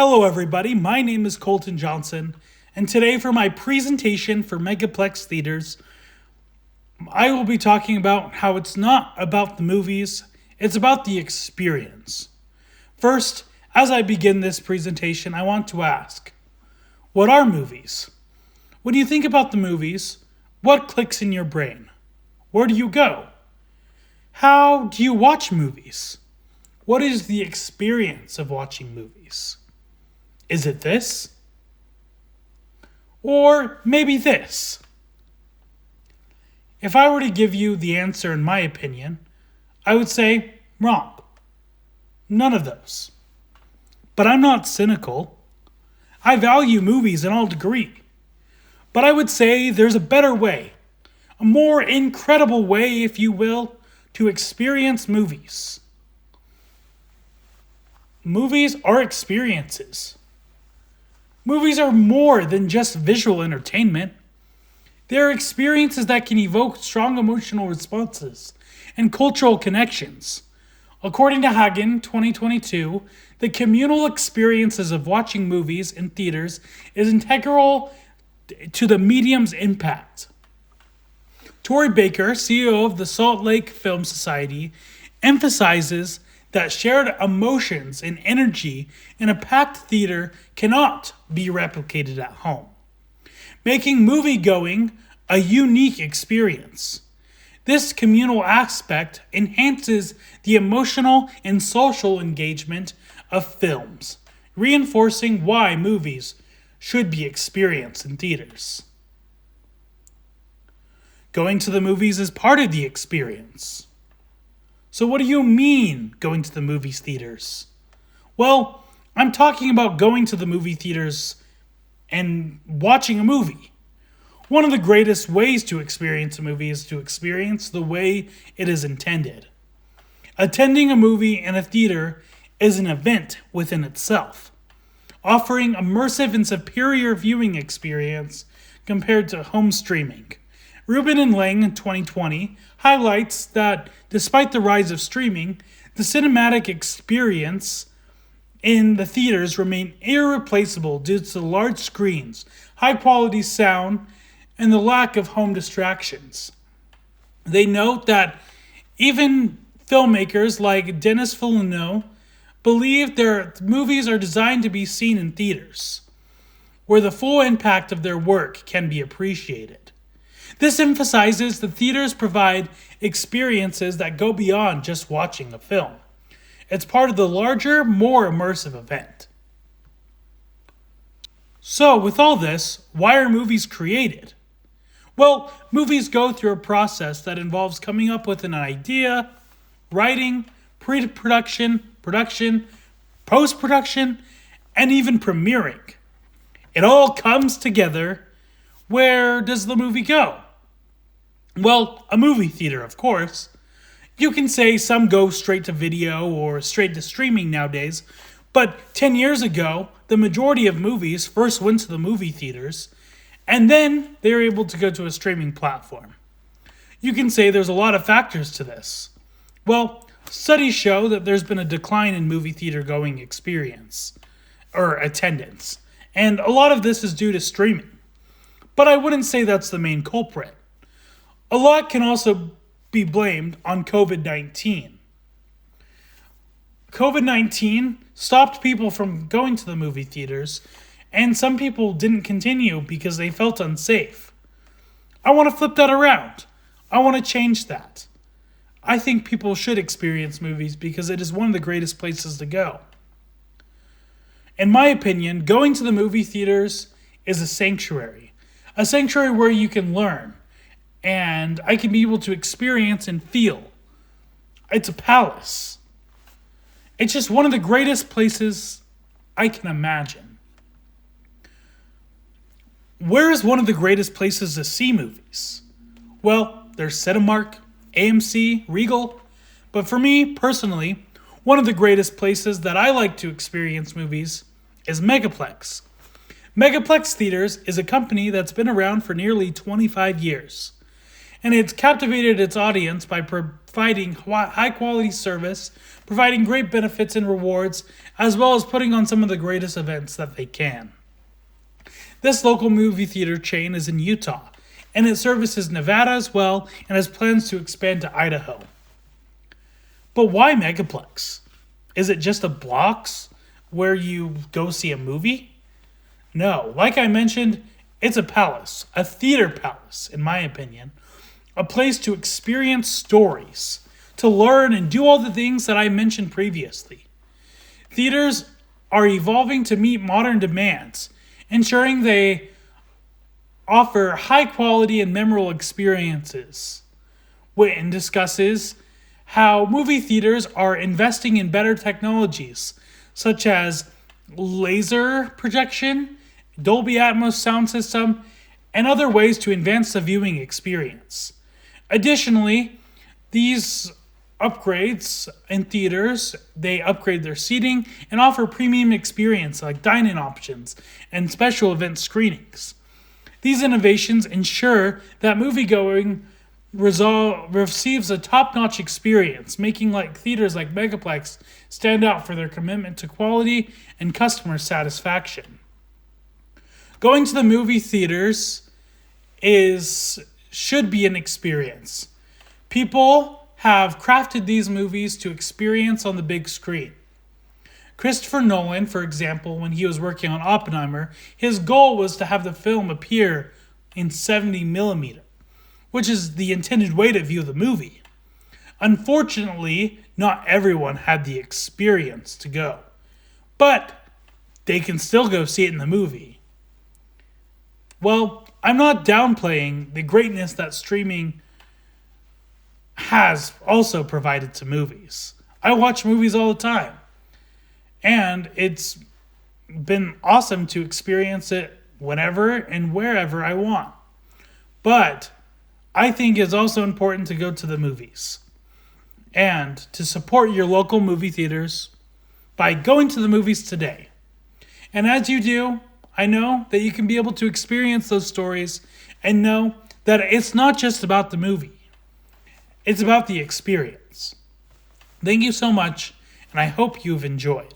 Hello everybody, my name is Colton Johnson, and today for my presentation for Megaplex Theaters, I will be talking about how it's not about the movies, it's about the experience. First, as I begin this presentation, I want to ask, what are movies? When you think about the movies, what clicks in your brain? Where do you go? How do you watch movies? What is the experience of watching movies? Is it this? Or maybe this? If I were to give you the answer in my opinion, I would say wrong. None of those. But I'm not cynical. I value movies in all degree. But I would say there's a better way, a more incredible way, if you will, to experience movies. Movies are experiences. Movies are more than just visual entertainment. They are experiences that can evoke strong emotional responses and cultural connections. According to Hagen, 2022, the communal experiences of watching movies in theaters is integral to the medium's impact. Tori Baker, CEO of the Salt Lake Film Society, emphasizes that shared emotions and energy in a packed theater cannot be replicated at home, making movie-going a unique experience. This communal aspect enhances the emotional and social engagement of films, reinforcing why movies should be experienced in theaters. Going to the movies is part of the experience. So what do you mean, going to the movie theaters? Well, I'm talking about going to the movie theaters and watching a movie. One of the greatest ways to experience a movie is to experience the way it is intended. Attending a movie in a theater is an event within itself, offering immersive and superior viewing experience compared to home streaming. Rubin and Lang in 2020 highlights that despite the rise of streaming, the cinematic experience in the theaters remain irreplaceable due to the large screens, high quality sound, and the lack of home distractions. They note that even filmmakers like Denis Villeneuve believe their movies are designed to be seen in theaters, where the full impact of their work can be appreciated. This emphasizes that theaters provide experiences that go beyond just watching a film. It's part of the larger, more immersive event. So, with all this, why are movies created? Well, movies go through a process that involves coming up with an idea, writing, pre-production, production, post-production, and even premiering. It all comes together. Where does the movie go? Well, a movie theater, of course. You can say some go straight to video or straight to streaming nowadays, but 10 years ago, the majority of movies first went to the movie theaters, and then they were able to go to a streaming platform. You can say there's a lot of factors to this. Well, studies show that there's been a decline in movie theater going experience, or attendance, and a lot of this is due to streaming. But I wouldn't say that's the main culprit. A lot can also be blamed on COVID-19. COVID-19 stopped people from going to the movie theaters, and some people didn't continue because they felt unsafe. I want to flip that around. I want to change that. I think people should experience movies because it is one of the greatest places to go. In my opinion, going to the movie theaters is a sanctuary where you can learn, and I can be able to experience and feel. It's a palace. It's just one of the greatest places I can imagine. Where is one of the greatest places to see movies? Well, there's Cinemark, AMC, Regal, but for me, personally, one of the greatest places that I like to experience movies is Megaplex. Megaplex Theaters is a company that's been around for nearly 25 years, and it's captivated its audience by providing high quality service, providing great benefits and rewards, as well as putting on some of the greatest events that they can. This local movie theater chain is in Utah, and it services Nevada as well and has plans to expand to Idaho. But why Megaplex? Is it just a box where you go see a movie? No, like I mentioned, it's a palace, a theater palace, in my opinion, a place to experience stories, to learn and do all the things that I mentioned previously. Theaters are evolving to meet modern demands, ensuring they offer high quality and memorable experiences. Witten discusses how movie theaters are investing in better technologies, such as laser projection, Dolby Atmos sound system, and other ways to advance the viewing experience. Additionally, these upgrades in theaters, they upgrade their seating and offer premium experience like dine-in options and special event screenings. These innovations ensure that moviegoing receives a top-notch experience, making theaters like Megaplex stand out for their commitment to quality and customer satisfaction. Going to the movie theaters should be an experience. People have crafted these movies to experience on the big screen. Christopher Nolan, for example, when he was working on Oppenheimer, his goal was to have the film appear in 70 millimeter, which is the intended way to view the movie. Unfortunately, not everyone had the experience to go, but they can still go see it in the movie. Well, I'm not downplaying the greatness that streaming has also provided to movies. I watch movies all the time, and it's been awesome to experience it whenever and wherever I want. But I think it's also important to go to the movies and to support your local movie theaters by going to the movies today. And as you do, I know that you can be able to experience those stories and know that it's not just about the movie. It's about the experience. Thank you so much, and I hope you've enjoyed.